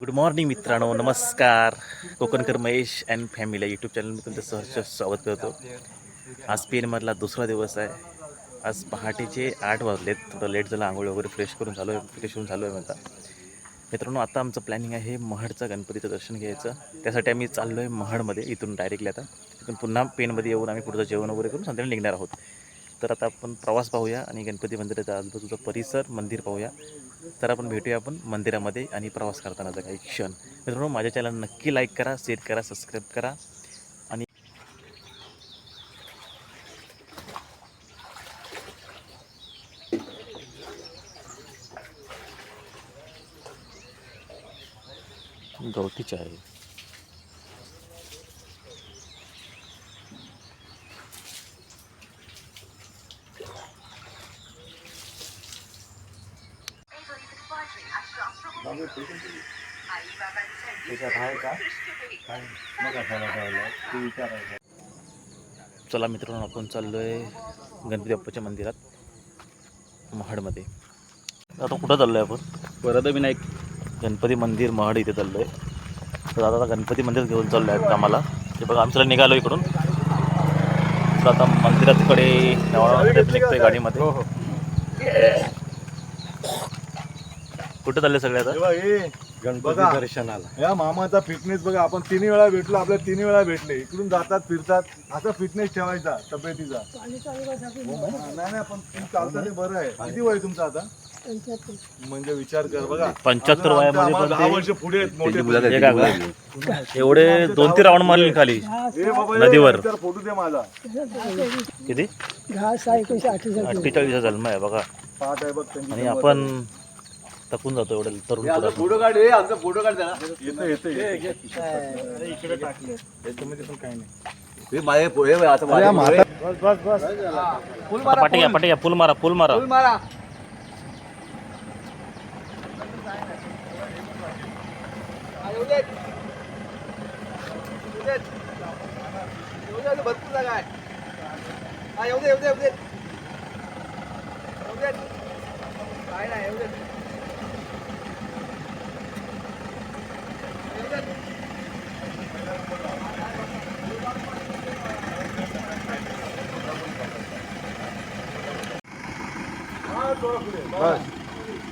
Good morning मित्रांनो, नमस्कार. कोकणकर Mahesh and family YouTube चॅनलमध्ये तुमचं सहर्ष स्वागत करतो. आज पेनमधला दुसरा दिवस आहे. आज पहाटेचे 8 वाजलेत. थोडं लेट झालं, आंघोळ वगैरे फ्रेश होऊन झालो आहे म्हणता. मित्रांनो, आता आमचं प्लॅनिंग आहे महडचं गणपतीचं दर्शन घ्यायचं. त्यासाठी आम्ही चाललो आहे महडमध्ये, इथून डायरेक्टली. आता तिथून पुन्हा पेनमध्ये येऊन आम्ही पुढचं जेवण वगैरे करून संध्याकाळी निघणार आहोत. तर आता आपण प्रवास पाहूया आणि गणपती मंदिराचा आजूबाजूचा परिसर, मंदिर पाहूया. तर आपण भेटूया आपण मंदिरामध्ये आणि प्रवास करतानाचा काही क्षण. मित्रांनो, माझ्या चॅनल नक्की लाईक करा, शेअर करा, सबस्क्राईब करा. आणि गवठी चहा आहे. चला मित्रांनो, आपण चाललोय गणपती बाप्पाच्या मंदिरात महाडमध्ये. आता कुठं चाललोय आपण? वरदविनायक गणपती मंदिर महाड इथे चाललोय. तर आता गणपती मंदिर घेऊन चाललो आहेत आम्हाला. ते बघा, आमच्याला निघालो इकडून. तर आता मंदिराकडे निघतोय गाडीमध्ये. हो हो कुठं चालले सगळे आता? गणपती दर्शनाला. या मामाचा फिटनेस बघा, आपण 3 वेळा भेटलो, आपल्या 3 वेळा भेटले. इकडून जातात फिरतात, असा फिटनेस ठेवायचा तब्येतीचा. नाही नाही, पण तुम्ही चालता ते बरं आहे. किती वय तुमचं आता? म्हणजे विचार कर बघा, 75 वयामध्ये पण 10 वर्ष पुढे आहेत, मोठे. हे का एवढे 2-3 राऊंड मारले खाली ए बाबा, नदीवर. फोटो दे माझा. किती? 48 जन्म आहे बघा. पाठ आहे बघ त्यांची. आणि आपण थकून जातो एवढं तरुण पोरात. फोटो काढ, आमचा फोटो काढ त्याला. इकडे टाकले त्याच्यामध्ये पण काही नाही. बस बस बस. पाठी घ्या, फुल मारा. मारा. भरपूर जागा आहे. येऊ दे. काय नाही, येऊ दे.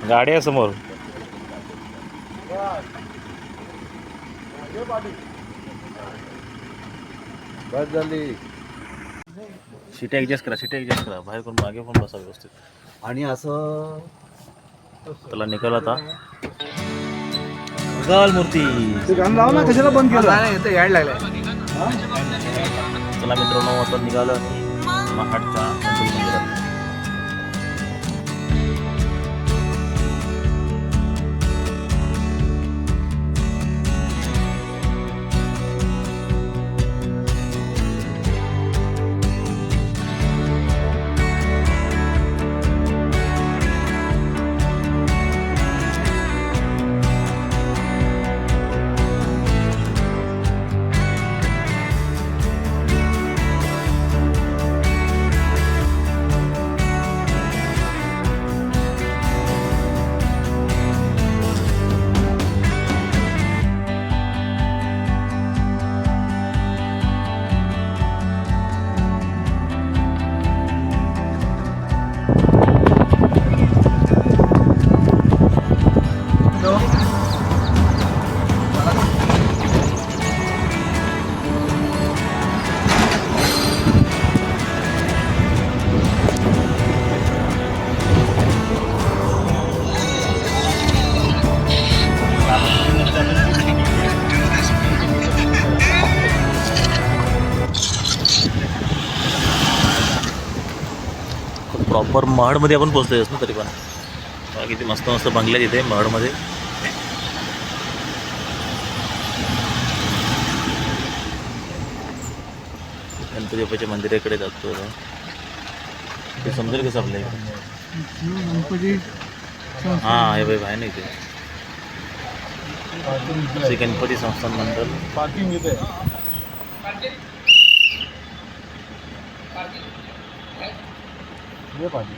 गाडी आहे समोर. बस झाली. सीट ॲडजस्ट करा. बाहेर करून मागे पण बसा व्यवस्थित. आणि असं त्याला निकाल आता गल मूर्ती. ते गाणं लाव ना, कशाला बंद केलं? नाही यायला लागलाय. चला मित्रांनो, आता निघालं महाडच्या गणपती मंदिरात. प्रॉपर महाडमध्ये आपण पोहोचतोय ना. तरी पण किती मस्त बंगल्या तिथे महाडमध्ये. गणपती बाप्पाच्या मंदिराकडे जातो. ते समजेल कसं आपल्या इकडे. हां, हे बाई आहे ना इथे श्री गणपती संस्थान मंडळ. पार्किंग इथे.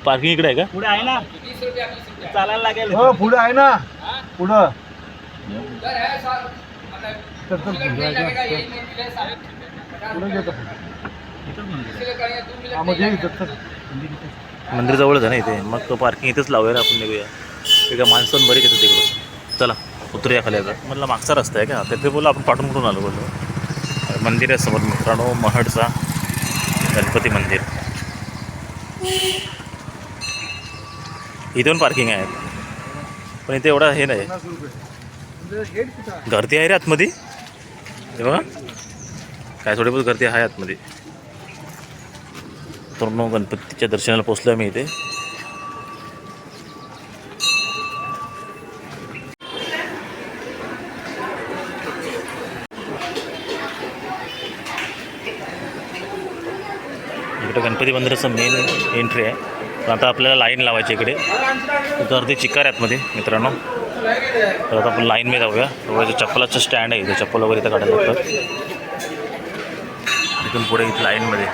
पार्किंग इकडे आहे का? पुढे आहे ना, चालायला लागेल. हो पुढे आहे ना, पुढं मंदिर जवळच आहे ना इथे, मग तो पार्किंग इथेच लावूया ना आपण, निघूया. एका माणसं बरीच येतात तिकडं. चला उतरूया खाली आता. म्हटलं मागचा रस्ता आहे का, तिथे बोललो आपण पाठून कुठून आलो बोललो. मंदिर आहे समोर मित्रांनो, महडचा गणपती मंदिर. इथे पण पार्किंग आहे, पण इथे एवढा हे नाही. गर्दी आहे रे आतमध्ये, हे बघा काय थोडी बहुत गर्दी आहे आतमध्ये. तर मग गणपतीच्या दर्शनाला पोचलो मी इथे. इकडे गणपती मंदिराचं मेन एंट्री आहे. पण आता आपल्याला लाईन लावायची इकडे, गर्दी चिकार आहे आतमध्ये मित्रांनो. तर आता आपण लाईनमध्ये जाऊया. वगैरे चप्पलाचं स्टँड आहे इथे, चप्पल वगैरे इथं काढायला लागतात. इथून पुढे इथं लाईनमध्ये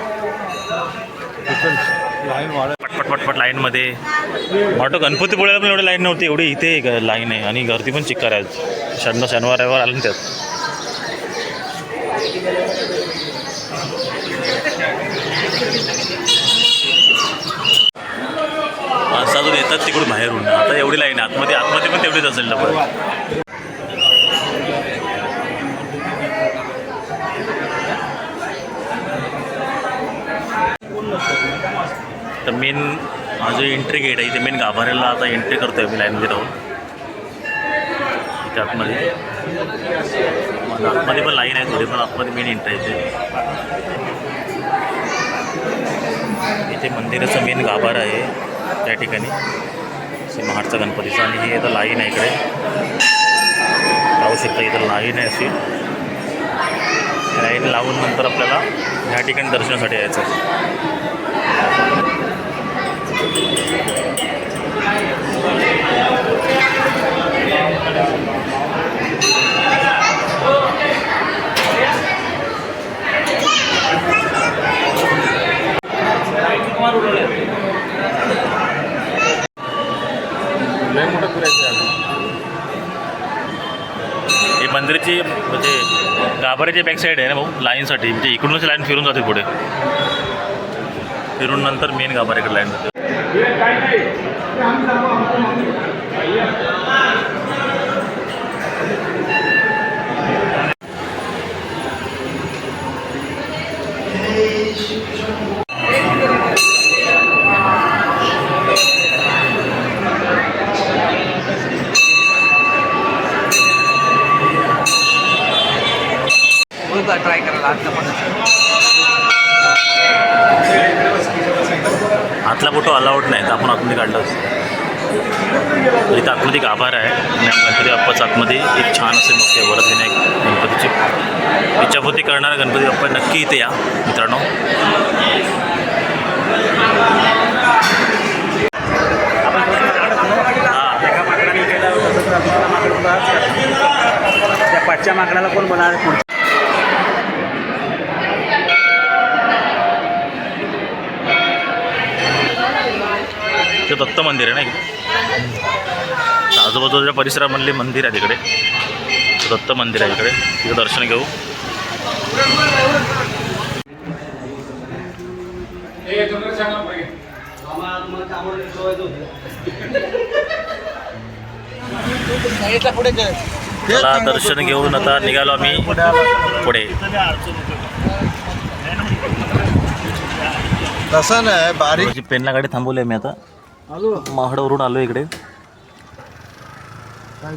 पटपट पटपट लाईनमध्ये. वाटतं गणपतीपुळ्याला पण एवढी लाईन नव्हती, एवढी इथे लाईन आहे. आणि गर्दी पण चिक्कार आहे. शनिवार रविवार आलं ना त्यात. माणसं अजून येतात तिकडून बाहेरून. आता एवढी लाईन आहे आतमध्ये, आतमध्ये पण तेवढीच असेल डबल. तर मेन हा जो एंट्री गेट आहे इथे, मेन गाभाऱ्याला आता एंट्री करतो आहे मी लाईनमध्ये राहून. इथे आतमध्ये आतमध्ये पण लाईन आहे थोडी, पण आतमध्ये मेन एंट्री आहे इथे. मंदिराचं मेन गाभारा आहे त्या ठिकाणी महाडचा गणपतीचा. आणि हे आता लाईन आहे इकडे, पाहू शकता इथं लाईन आहे अशी. लाईन लावून नंतर आपल्याला ह्या ठिकाणी दर्शनासाठी यायचं. हे मंदिराची म्हणजे गाभाऱ्याची बॅक साईड आहे ना भाऊ, लाईनसाठी. म्हणजे इकडूनच लाईन फिरून जाते पुढे, फिरून नंतर मेन गाभाऱ्याकडे लाईन जाते. ट्राय करायला आतला फोटो अलाउड नाही, तर आपण आतमध्ये काढला असतो. इथं आतमध्ये गाभार आहे. आणि गणपती बाप्पाच्या आतमध्ये एक छान असे मोठे वरदविनायक गणपतीची इच्छापूर्ती करणारा गणपती बाप्पा. नक्की इथे या मित्रांनो. त्या पाचच्या माकडाला कोण बनणार? ते दत्त मंदिर आहे ना इकडे, आजूबाजूच्या परिसरामधले मंदिर आहे तिकडे. दत्त मंदिर आहे इकडे, तिथं दर्शन घेऊ. मला दर्शन घेऊन आता निघालो आम्ही पुढे. तसं नाही बारीक. पेनला गाडी थांबवली मी आता. महाडवरून आलो इकडे.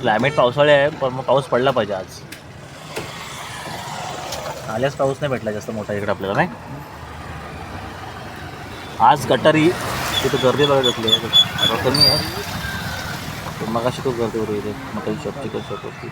क्लायमेट पावसाळी आहे, पण मग पाऊस पडला पाहिजे आज. आल्यास पाऊस नाही भेटला जास्त मोठा इकडे आपल्याला, नाही. आज गटारी तिथं गर्दी बघत असली आता कमी आहे. मग अशी खूप गर्दी होती इथे मटन शॉप, चिकन शॉप होती.